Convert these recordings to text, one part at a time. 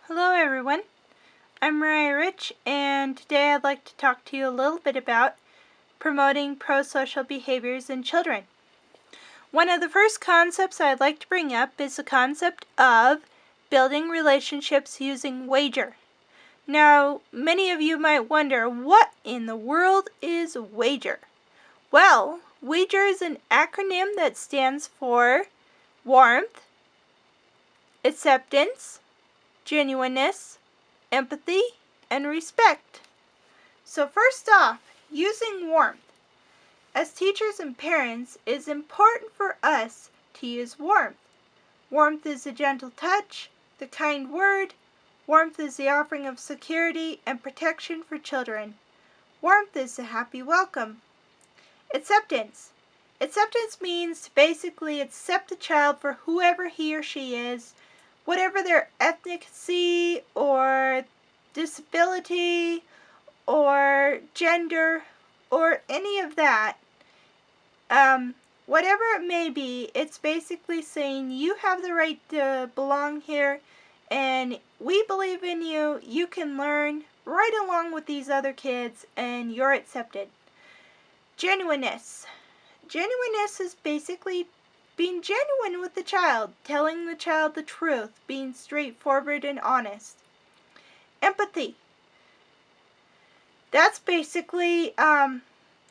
Hello everyone, I'm Mariah Rich, and today I'd like to talk to you a little bit about promoting prosocial behaviors in children. One of the first concepts I'd like to bring up is the concept of building relationships using wager. Now, many of you might wonder, what in the world is wager? Well, wager is an acronym that stands for warmth, acceptance, genuineness, empathy, and respect. So first off, using warmth. As teachers and parents, it is important for us to use warmth. Warmth is a gentle touch, the kind word. Warmth is the offering of security and protection for children. Warmth is a happy welcome. Acceptance. Acceptance means to basically accept the child for whoever he or she is, whatever their ethnicity or disability or gender or any of that. Whatever it may be, it's basically saying you have the right to belong here and we believe in you. You can learn right along with these other kids and you're accepted. Genuineness. Genuineness is basically being genuine with the child, telling the child the truth, being straightforward and honest. Empathy. That's basically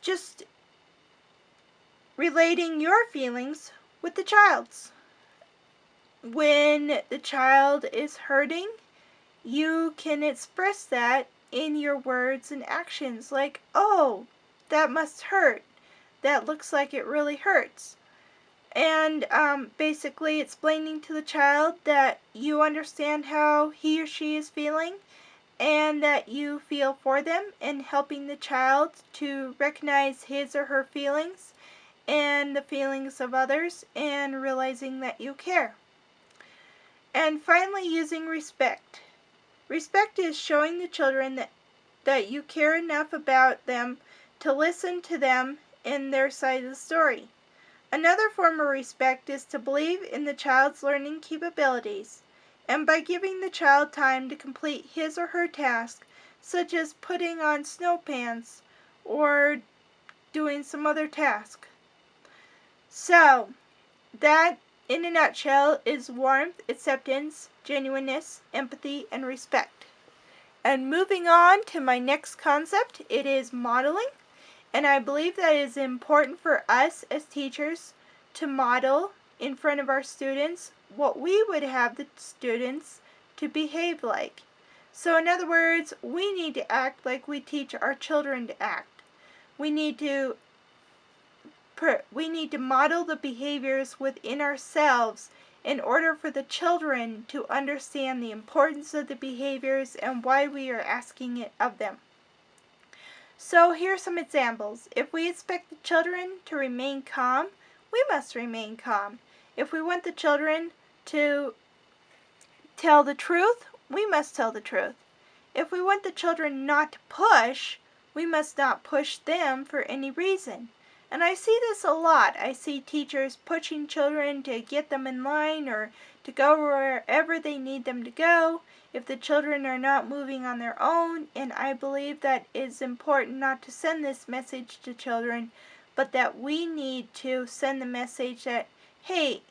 just relating your feelings with the child's. When the child is hurting, you can express that in your words and actions, like, oh, that must hurt. That looks like it really hurts. And basically explaining to the child that you understand how he or she is feeling and that you feel for them, and helping the child to recognize his or her feelings and the feelings of others and realizing that you care. And finally, using respect. Respect is showing the children that you care enough about them to listen to them in their side of the story. Another form of respect is to believe in the child's learning capabilities, and by giving the child time to complete his or her task, such as putting on snow pants or doing some other task. So, that in a nutshell is warmth, acceptance, genuineness, empathy, and respect. And moving on to my next concept, it is modeling. And I believe that it is important for us as teachers to model in front of our students what we would have the students to behave like. So in other words, we need to act like we teach our children to act. We need to model the behaviors within ourselves in order for the children to understand the importance of the behaviors and why we are asking it of them. So here are some examples. If we expect the children to remain calm, we must remain calm. If we want the children to tell the truth, we must tell the truth. If we want the children not to push, we must not push them for any reason. And I see this a lot. I see teachers pushing children to get them in line or to go wherever they need them to go if the children are not moving on their own. And I believe that it's important not to send this message to children, but that we need to send the message that, hey,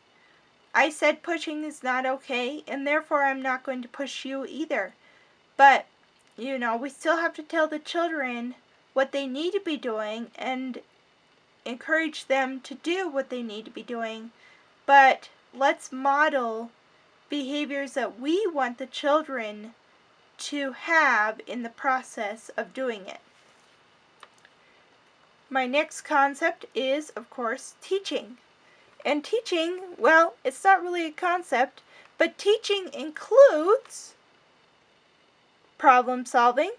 I said pushing is not okay, and therefore I'm not going to push you either. But, we still have to tell the children what they need to be doing and encourage them to do what they need to be doing. But let's model behaviors that we want the children to have in the process of doing it. My next concept is, of course, teaching. And teaching, well, it's not really a concept, but teaching includes problem solving,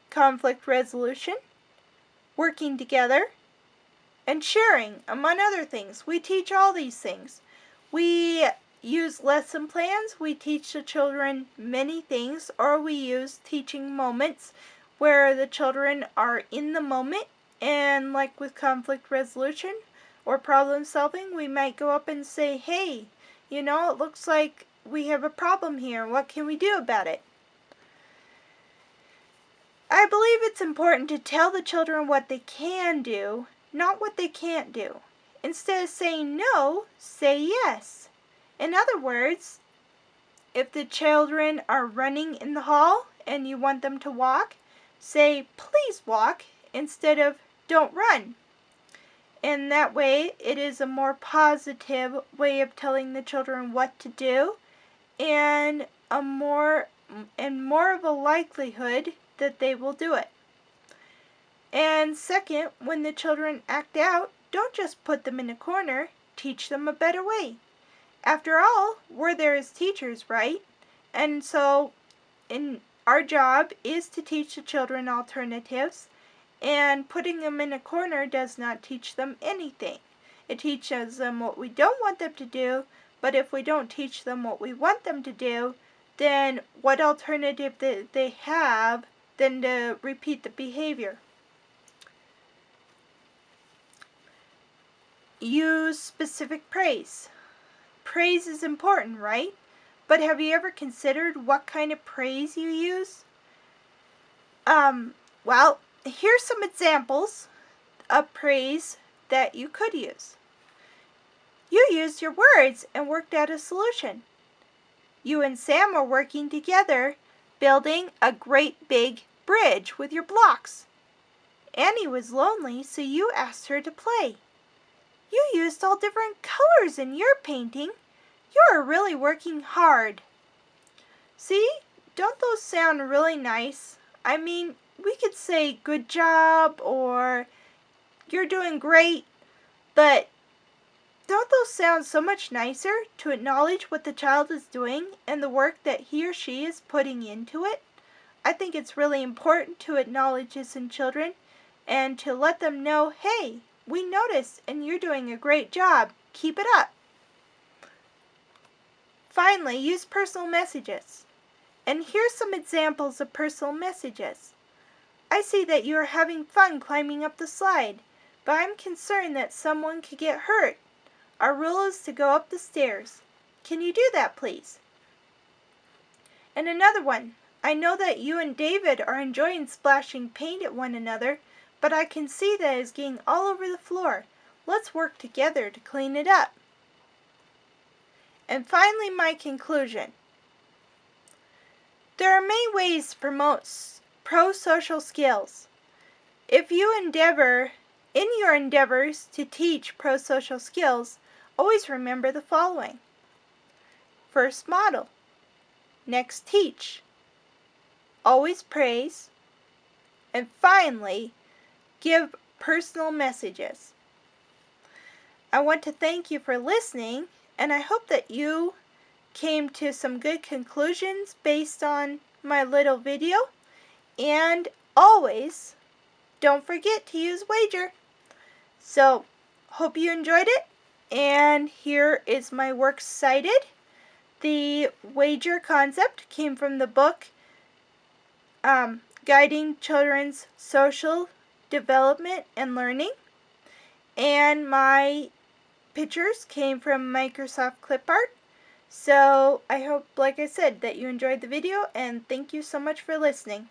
conflict resolution, working together, and sharing, among other things. We teach all these things. We use lesson plans. We teach the children many things, or we use teaching moments where the children are in the moment, and like with conflict resolution or problem solving, we might go up and say, hey, it looks like we have a problem here. What can we do about it? I believe it's important to tell the children what they can do, not what they can't do. Instead of saying no, say yes. In other words, if the children are running in the hall and you want them to walk, say please walk instead of don't run. And that way it is a more positive way of telling the children what to do, and more of a likelihood that they will do it. And second, when the children act out, don't just put them in a corner, teach them a better way. After all, we're there as teachers, right? And so our job is to teach the children alternatives, and putting them in a corner does not teach them anything. It teaches them what we don't want them to do, but if we don't teach them what we want them to do, then what alternative they have than to repeat the behavior? Use specific praise. Praise is important, right? But have you ever considered what kind of praise you use? Well, here's some examples of praise that you could use. You used your words and worked out a solution. You and Sam are working together, building a great big bridge with your blocks. Annie was lonely, so you asked her to play. You used all different colors in your painting. You are really working hard. See, don't those sound really nice? I mean, we could say good job or you're doing great, but don't those sound so much nicer to acknowledge what the child is doing and the work that he or she is putting into it? I think it's really important to acknowledge this in children and to let them know, hey, we noticed and you're doing a great job. Keep it up. Finally, use personal messages. And here's some examples of personal messages. I see that you are having fun climbing up the slide, but I'm concerned that someone could get hurt. Our rule is to go up the stairs. Can you do that, please? And another one. I know that you and David are enjoying splashing paint at one another, but I can see that it's getting all over the floor. Let's work together to clean it up. And finally, my conclusion. There are many ways to promote prosocial skills. If you endeavor, in your endeavors to teach prosocial skills, always remember the following. First, model. Next, teach. Always praise. And finally, give personal messages. I want to thank you for listening, and I hope that you came to some good conclusions based on my little video. And always, don't forget to use wager. So, hope you enjoyed it. And here is my works cited. The wager concept came from the book Guiding Children's Social Development and Learning. And my pictures came from Microsoft Clipart. So I hope, like I said, that you enjoyed the video, and thank you so much for listening.